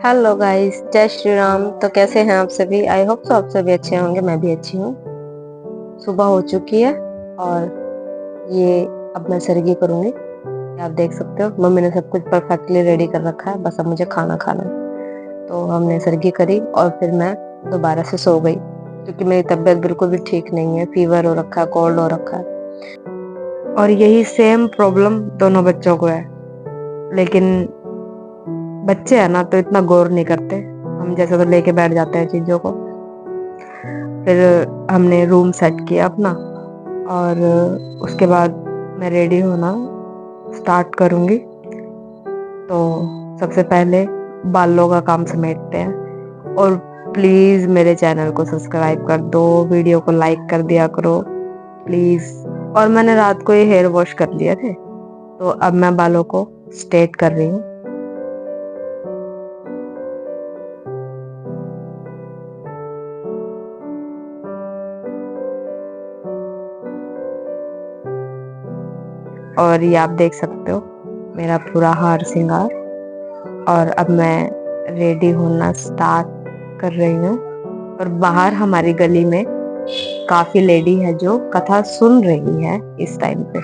Hello guys, जय श्री राम। तो कैसे हैं आप सभी? आई होप तो आप सभी अच्छे होंगे। मैं भी अच्छी हूँ। सुबह हो चुकी है और ये अब मैं सर्गी करूंगी। आप देख सकते हो मम्मी ने सब कुछ परफेक्टली रेडी कर रखा है, बस अब मुझे खाना खाना है। तो हमने सर्गी करी और फिर मैं दोबारा से सो गई क्योंकि मेरी तबीयत बिल्कुल भी ठीक नहीं है। फीवर हो रखा है, कोल्ड हो रखा है और यही सेम प्रॉब्लम दोनों बच्चों को है। लेकिन बच्चे है ना तो इतना गौर नहीं करते। हम जैसे तो लेके बैठ जाते हैं चीजों को। फिर हमने रूम सेट किया अपना और उसके बाद मैं रेडी होना स्टार्ट करूंगी। तो सबसे पहले बालों का काम समेटते हैं। और प्लीज मेरे चैनल को सब्सक्राइब कर दो, वीडियो को लाइक कर दिया करो प्लीज। और मैंने रात को ये हेयर वॉश कर लिए थे, तो अब मैं बालों को स्ट्रेट कर रही हूँ। और ये आप देख सकते हो मेरा पूरा हार श्रृंगार। और अब मैं रेडी होना स्टार्ट कर रही हूँ। और बाहर हमारी गली में काफी लेडी है जो कथा सुन रही है इस टाइम पे।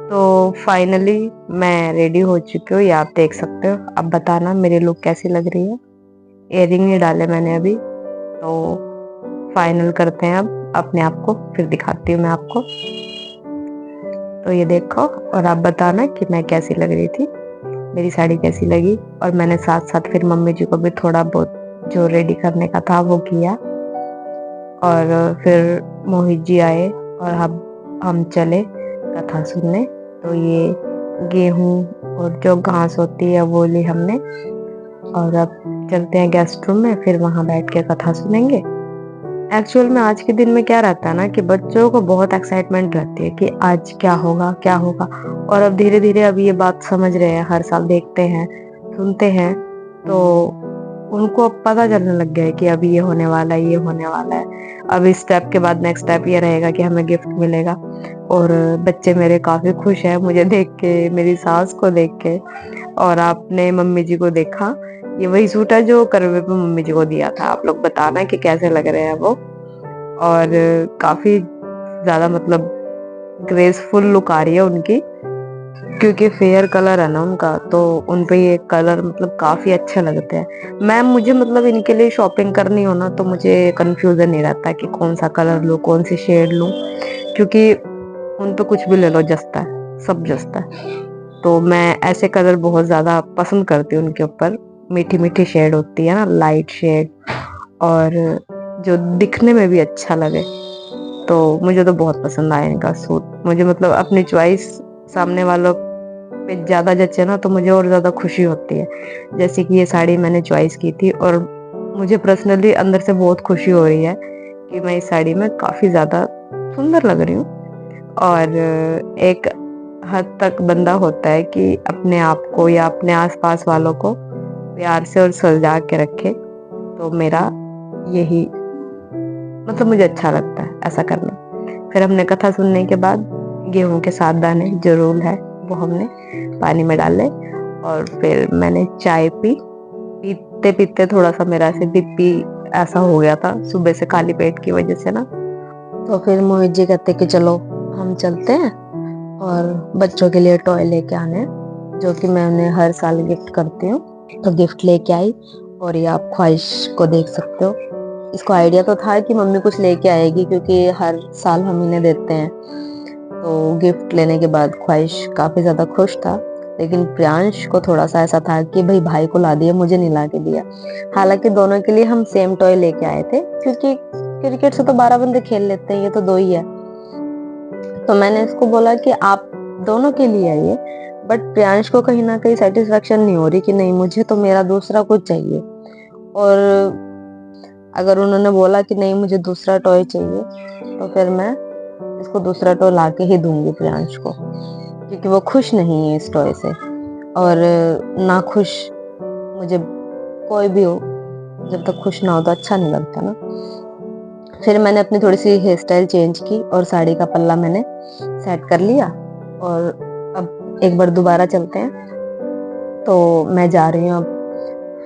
तो फाइनली मैं रेडी हो चुकी हूँ, ये आप देख सकते हो। अब बताना मेरी लुक कैसी लग रही है। इयररिंग नहीं डाले मैंने अभी। तो फाइनल करते हैं अब अपने आप को, फिर दिखाती हूँ मैं आपको। तो ये देखो और आप बताना कि मैं कैसी लग रही थी, मेरी साड़ी कैसी लगी। और मैंने साथ साथ फिर मम्मी जी को भी थोड़ा बहुत जो रेडी करने का था वो किया। और फिर मोहित जी आए और हम चले कथा सुनने। तो ये गेहूं और जो घास होती है वो ली हमने। और अब चलते हैं गेस्ट रूम में, फिर वहां बैठ के कथा सुनेंगे। एक्चुअल में आज के दिन में क्या रहता है ना कि बच्चों को बहुत एक्साइटमेंट रहती है कि आज क्या होगा क्या होगा। और अब धीरे धीरे अब ये बात समझ रहे हैं, हर साल देखते हैं सुनते हैं। तो उनको अब पता चलने लग गया है कि अभी ये होने वाला है, ये होने वाला है। अब इस स्टेप के बाद नेक्स्ट स्टेप ये रहेगा कि हमें गिफ्ट मिलेगा। और बच्चे मेरे काफी खुश हैं मुझे देख के, मेरी सास को देख के। और आपने मम्मी जी को देखा, ये वही सूट है जो करवे पे मम्मी जी को दिया था। आप लोग बताना कि कैसे लग रहे हैं वो। और काफी ज्यादा मतलब ग्रेसफुल लुक आ रही है उनकी, क्योंकि फेयर कलर है ना उनका, तो उनपे ये कलर मतलब काफी अच्छे लगते हैं। मैम मुझे मतलब इनके लिए शॉपिंग करनी हो ना तो मुझे कंफ्यूजन नहीं रहता कि कौन सा कलर लूं, कौन सी शेड लूं, क्योंकि उन पे कुछ भी ले लो जचता है, सब जचता है। तो मैं ऐसे कलर बहुत ज्यादा पसंद करती हूँ उनके ऊपर। मीठी मीठी शेड होती है ना, लाइट शेड, और जो दिखने में भी अच्छा लगे। तो मुझे तो बहुत पसंद आया इनका सूट। मुझे मतलब अपनी चॉइस सामने वालों पे ज्यादा जचे ना तो मुझे और ज्यादा खुशी होती है। जैसे कि ये साड़ी मैंने चॉइस की थी और मुझे पर्सनली अंदर से बहुत खुशी हो रही है कि मैं इस साड़ी में काफी ज्यादा सुंदर लग रही हूँ। और एक हद तक बंदा होता है कि अपने आप को या अपने आसपास वालों को प्यार से और सजा के रखे। तो मेरा यही मतलब मुझे अच्छा लगता है ऐसा करना। फिर हमने कथा सुनने के बाद गेहूं के 7 दाने जो रूल है वो हमने पानी में डाले। और फिर मैंने चाय पी। पीते पीते थोड़ा सा मेरा ऐसे बीपी ऐसा हो गया था सुबह से खाली पेट की वजह से ना। तो फिर मोहित जी कहते कि चलो हम चलते हैं और बच्चों के लिए टॉय लेके आने हैं, जो कि मैं उन्हें हर साल गिफ्ट करती हूँ। तो गिफ्ट लेके आई। और ये आप ख्वाहिश को देख सकते हो। इसको आइडिया तो था कि मम्मी कुछ लेके आएगी क्योंकि हर साल हम इन्हें देते हैं। तो गिफ्ट लेने के बाद ख्वाहिश काफी ज्यादा खुश था। लेकिन प्रियांश को थोड़ा सा ऐसा था कि भाई भाई को ला दिया, मुझे नहीं ला के दिया। हालांकि दोनों के लिए हम सेम टॉय लेके आए थे, क्योंकि क्रिकेट से तो 12 बंदे खेल लेते हैं, ये तो 2 ही है। तो मैंने इसको बोला कि आप दोनों के लिए है ये। बट प्रियांश को कहीं ना कहीं सेटिस्फेक्शन नहीं हो रही कि नहीं मुझे तो मेरा दूसरा कुछ चाहिए। और अगर उन्होंने बोला कि नहीं मुझे दूसरा टॉय चाहिए तो फिर मैं इसको दूसरा टॉय ला के ही दूंगी प्रियांश को, क्योंकि वो खुश नहीं है इस टॉय से। और ना खुश मुझे कोई भी हो, जब तक खुश ना हो तो अच्छा नहीं लगता ना। फिर मैंने अपनी थोड़ी सी हेयर स्टाइल चेंज की और साड़ी का पल्ला मैंने सेट कर लिया। और अब एक बार दोबारा चलते हैं। तो मैं जा रही हूँ अब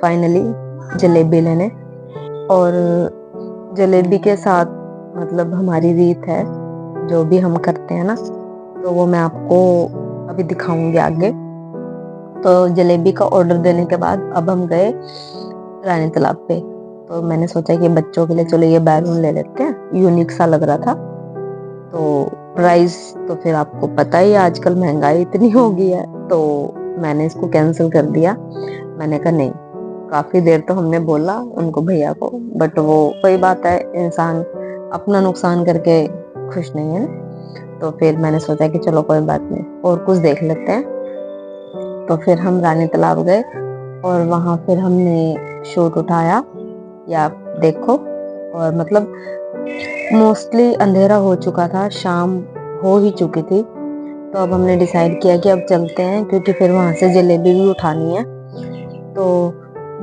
फाइनली जलेबी लेने। और जलेबी के साथ मतलब हमारी रीत है, जो भी हम करते हैं ना, तो वो मैं आपको अभी दिखाऊंगी आगे। तो जलेबी का ऑर्डर देने के बाद अब हम गए रानी तालाब पे। तो मैंने सोचा कि बच्चों के लिए चलो ये बैलून ले लेते हैं, यूनिक सा लग रहा था। तो प्राइस तो फिर आपको पता ही है, आजकल महंगाई इतनी हो गई है, तो मैंने इसको कैंसिल कर दिया। मैंने कहा नहीं, काफी देर तो हमने बोला उनको, भैया को, बट वो कोई बात है, इंसान अपना नुकसान करके खुश नहीं है ना। तो फिर मैंने सोचा कि चलो कोई बात नहीं, और कुछ देख लेते हैं। तो फिर हम रानी तालाब गए और वहां फिर हमने शूट उठाया, या आप देखो। और मतलब मोस्टली अंधेरा हो चुका था, शाम हो ही चुकी थी। तो अब हमने डिसाइड किया कि अब चलते हैं, क्योंकि फिर वहां से जलेबी भी उठानी है। तो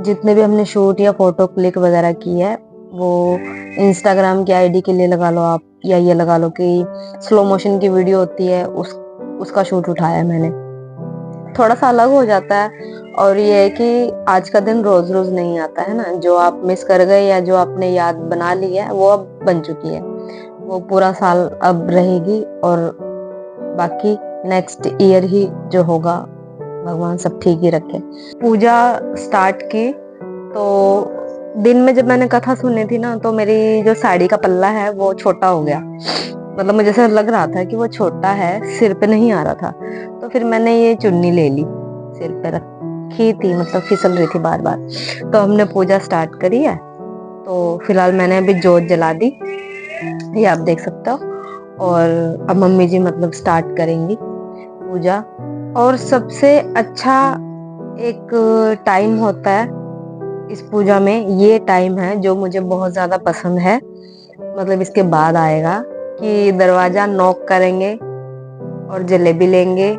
जितने भी हमने शूट या फोटो क्लिक वगैरह की है, वो इंस्टाग्राम की आईडी के लिए लगा लो आप, या ये लगा लो कि स्लो मोशन की वीडियो होती है, उसका शूट उठाया मैंने। थोड़ा सा अलग हो जाता है, और ये है कि आज का दिन रोज रोज नहीं आता है ना। जो आप मिस कर गए या जो आपने याद बना ली है, वो अब बन चुकी है, वो पूरा साल अब रहेगी। और बाकी नेक्स्ट ईयर ही जो होगा, भगवान सब ठीक ही रखे। पूजा स्टार्ट की, तो दिन में जब मैंने कथा सुनी थी ना, तो मेरी जो साड़ी का पल्ला है वो छोटा हो गया। मतलब मुझे ऐसा लग रहा था कि वो छोटा है, सिर पे नहीं आ रहा था। तो फिर मैंने ये चुन्नी ले ली, सिर पे रखी थी, मतलब फिसल रही थी बार बार। तो हमने पूजा स्टार्ट करी है। तो फिलहाल मैंने अभी जोत जला दी, ये आप देख सकते हो। और अब मम्मी जी मतलब स्टार्ट करेंगी पूजा। और सबसे अच्छा एक टाइम होता है इस पूजा में, ये टाइम है जो मुझे बहुत ज्यादा पसंद है। मतलब इसके बाद आएगा कि दरवाजा नॉक करेंगे और जलेबी लेंगे,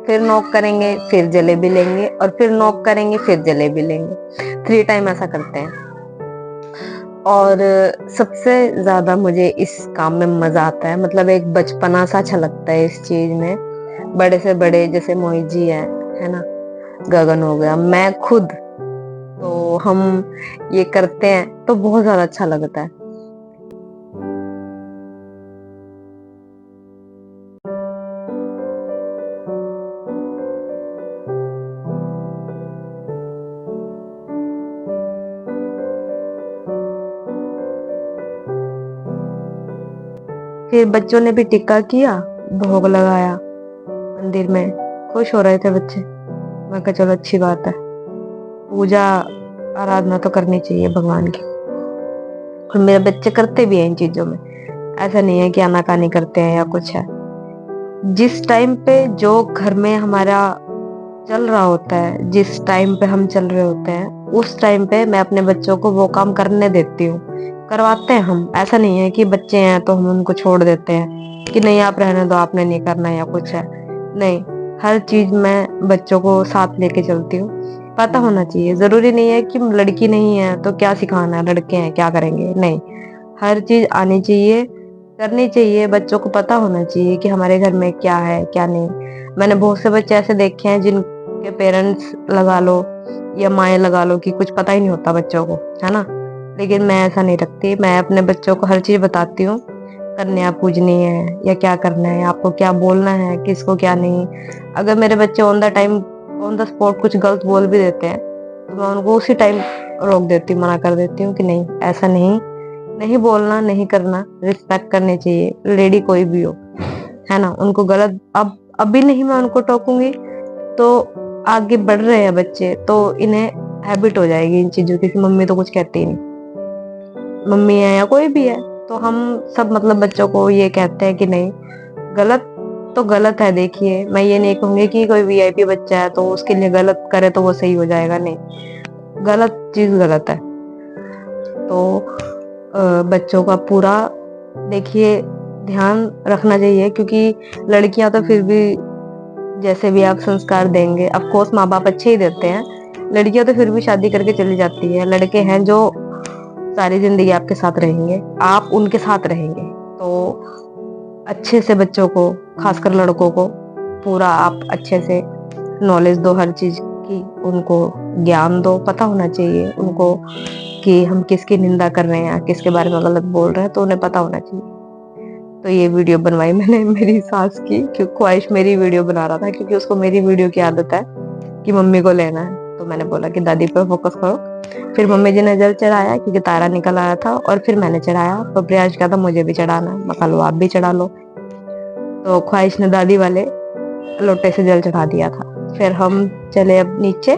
फिर नॉक करेंगे, फिर जलेबी लेंगे, और फिर नॉक करेंगे, फिर जलेबी लेंगे। 3 टाइम ऐसा करते हैं। और सबसे ज्यादा मुझे इस काम में मजा आता है, मतलब एक बचपना सा अच्छा लगता है इस चीज में। बड़े से बड़े जैसे मोहित जी है ना, गगन हो गया, मैं खुद, तो हम ये करते हैं तो बहुत ज्यादा अच्छा लगता है। फिर बच्चों ने भी टिक्का किया, भोग लगाया मंदिर में, खुश हो रहे थे बच्चे। मैं कहा चलो अच्छी बात है, पूजा आराधना तो करनी चाहिए भगवान की। और मेरे बच्चे करते भी हैं इन चीजों में, ऐसा नहीं है कि आनाकानी करते हैं या कुछ है। जिस टाइम पे जो घर में हमारा चल रहा होता है, जिस टाइम पे हम चल रहे होते हैं, उस टाइम पे मैं अपने बच्चों को वो काम करने देती हूँ। करवाते हैं हम, ऐसा नहीं है कि बच्चे हैं तो हम उनको छोड़ देते हैं कि नहीं आप रहने दो, आपने नहीं करना या कुछ है। नहीं, हर चीज मैं बच्चों को साथ लेके चलती हूँ। पता होना चाहिए, जरूरी नहीं है कि लड़की नहीं है तो क्या सिखाना है, लड़के हैं क्या करेंगे, नहीं, हर चीज आनी चाहिए, करनी चाहिए। बच्चों को पता होना चाहिए कि हमारे घर में क्या है क्या नहीं। मैंने बहुत से बच्चे ऐसे देखे हैं जिनके पेरेंट्स लगा लो या माएँ लगा लो कि कुछ पता ही नहीं होता बच्चों को, है ना। लेकिन मैं ऐसा नहीं रखती, मैं अपने बच्चों को हर चीज बताती हूँ। कन्या पूजनी है या क्या करना है, आपको क्या बोलना है, किसको क्या नहीं। अगर मेरे बच्चे on the time, on the spot कुछ गलत बोल भी देते हैं, तो मैं उनको उसी टाइम रोक देती हूँ, मना कर देती हूँ कि नहीं, ऐसा नहीं, नहीं बोलना, नहीं करना, रिस्पेक्ट करनी चाहिए, लेडी कोई भी हो, है ना। उनको गलत, अब अभी नहीं मैं उनको टोकूंगी तो आगे बढ़ रहे हैं बच्चे, तो इन्हें हैबिट हो जाएगी इन चीजों की कि मम्मी तो कुछ कहती ही नहीं, मम्मी है या कोई भी है। तो हम सब मतलब बच्चों को ये कहते हैं कि नहीं, गलत तो गलत है। देखिए, मैं ये नहीं कहूंगी कि कोई वीआईपी बच्चा है तो उसके लिए गलत करे तो वो सही हो जाएगा, नहीं, गलत चीज गलत है। तो बच्चों का पूरा देखिए ध्यान रखना चाहिए, क्योंकि लड़कियां तो फिर भी जैसे भी आप संस्कार देंगे, ऑफ कोर्स माँ बाप अच्छे ही देते हैं, लड़कियां तो फिर भी शादी करके चली जाती है। लड़के हैं जो सारी जिंदगी आपके साथ रहेंगे, आप उनके साथ रहेंगे। तो अच्छे से बच्चों को, खासकर लड़कों को, पूरा आप अच्छे से नॉलेज दो हर चीज की, उनको ज्ञान दो, पता होना चाहिए उनको कि हम किसकी निंदा कर रहे हैं, किसके बारे में गलत बोल रहे हैं, तो उन्हें पता होना चाहिए। तो ये वीडियो बनवाई मैंने मेरी सास की, क्योंकि ख्वाहिश मेरी वीडियो बना रहा था, क्योंकि उसको मेरी वीडियो की आदत है कि मम्मी को लेना है। तो मैंने बोला कि दादी पे फोकस करो। फिर मम्मी जी ने जल चढ़ाया, क्योंकि तारा निकल आया था, और फिर मैंने चढ़ाया। तो प्रियांश कहता मुझे भी चढ़ाना है, मैं लो आप भी चढ़ा लो। तो ख्वाहिश ने दादी वाले लोटे से जल चढ़ा दिया था। फिर हम चले अब नीचे,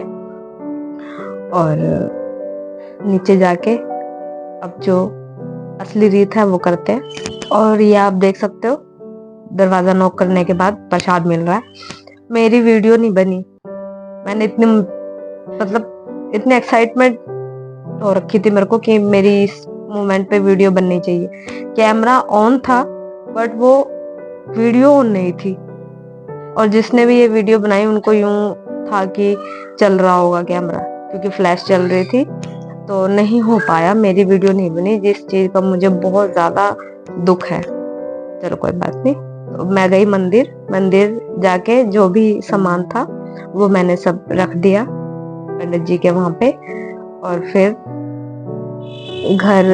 और नीचे जाके अब जो असली रीत है वो करते हैं। और ये आप देख सकते हो, दरवाजा नॉक करने के बाद प्रसाद मिल रहा है। मेरी वीडियो नहीं बनी, मैंने इतनी मतलब इतनी एक्साइटमेंट हो रखी थी मेरे को कि मेरी इस मोमेंट पे वीडियो बननी चाहिए। कैमरा ऑन था बट वो वीडियो ऑन नहीं थी, और जिसने भी ये वीडियो बनाई उनको यूं था कि चल रहा होगा कैमरा, क्योंकि फ्लैश चल रही थी। तो नहीं हो पाया, मेरी वीडियो नहीं बनी, जिस चीज का मुझे बहुत ज्यादा दुख है। चलो कोई बात नहीं। तो मैं गई मंदिर, मंदिर जाके जो भी सामान था वो मैंने सब रख दिया पंडित जी के वहां पे। और फिर घर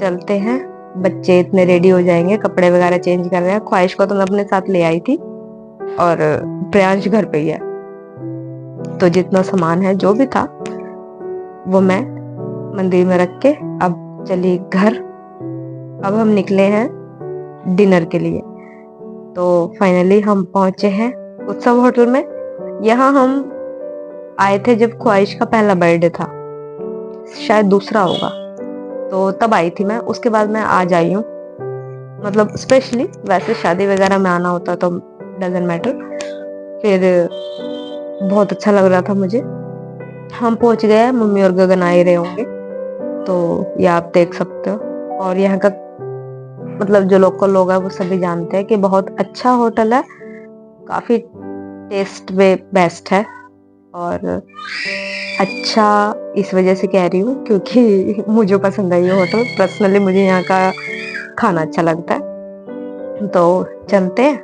चलते हैं। बच्चे इतने रेडी हो जाएंगे, कपड़े वगैरह चेंज कर रहे हैं। ख्वाहिश को तो मैं अपने साथ ले आई थी, और प्रियांश घर पे ही है। तो जितना सामान है जो भी था वो मैं मंदिर में रख के अब चली घर। अब हम निकले हैं डिनर के लिए। तो फाइनली हम पहुंचे हैं उत्सव होटल में। यहाँ हम आए थे जब ख्वाहिश का पहला बर्थडे था, शायद दूसरा होगा, तो तब आई थी मैं। उसके बाद मैं आज आई हूँ, मतलब स्पेशली। वैसे शादी वगैरह में आना होता तो डजंट मैटर। फिर बहुत अच्छा लग रहा था मुझे। हम पहुंच गए, मम्मी और गगन आ ही रहे होंगे, तो ये आप देख सकते हो। और यहाँ का मतलब जो लोकल लोग हैं वो सभी जानते हैं कि बहुत अच्छा होटल है, काफी टेस्ट वे बेस्ट है। और अच्छा इस वजह से कह रही हूँ क्योंकि मुझे पसंद है ये होटल। पर्सनली मुझे यहाँ का खाना अच्छा लगता है। तो चलते हैं,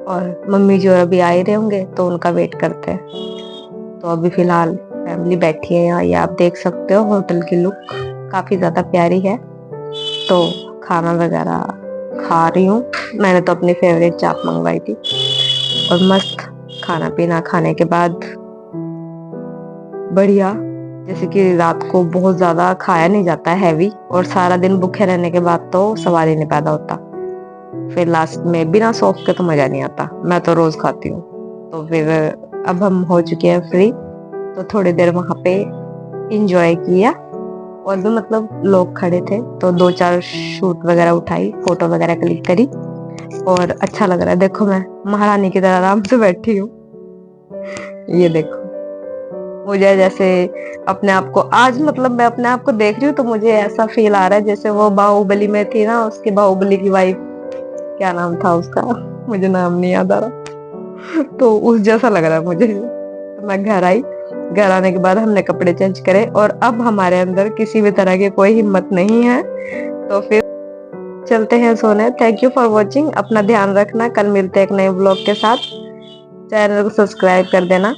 और मम्मी जी और अभी आ ही रहे होंगे तो उनका वेट करते हैं। तो अभी फिलहाल फैमिली बैठी है यहाँ, ये आप देख सकते हो। होटल की लुक काफी ज्यादा प्यारी है। तो खाना वगैरह खा रही हूँ। मैंने तो अपनी फेवरेट चाप मंगवाई थी, और मस्त खाना पीना खाने के बाद बढ़िया। जैसे कि रात को बहुत ज्यादा खाया नहीं जाता है हैवी, और सारा दिन भूखे रहने के बाद तो सवाल ही नहीं पैदा होता। फिर लास्ट में बिना सॉस के तो मजा नहीं आता। मैं तो रोज खाती हूँ। तो फिर अब हम हो चुके हैं फ्री, तो थोड़ी देर वहां पे इंजॉय किया। और भी मतलब लोग खड़े थे, तो 2-4 शूट वगैरह उठाई, फोटो वगैरह क्लिक करी। और अच्छा लग रहा है। देखो मैं महारानी की तरह आराम से बैठी हूँ। ये देखो, मुझे जैसे अपने आप को आज मतलब मैं अपने आप को देख रही हूँ तो मुझे ऐसा फील आ रहा है जैसे वो बाहुबली में थी ना, उसकी बाहुबली की वाइफ, क्या नाम था उसका, मुझे नाम नहीं याद आ रहा। तो उस जैसा लग रहा है मुझे। तो मैं घर आई, घर आने के बाद हमने कपड़े चेंज करे, और अब हमारे अंदर किसी भी तरह की कोई हिम्मत नहीं है। तो फिर चलते हैं सोने। Thank you for watching. अपना ध्यान रखना। कल मिलते हैं एक नए ब्लॉग के साथ। चैनल को सब्सक्राइब कर देना।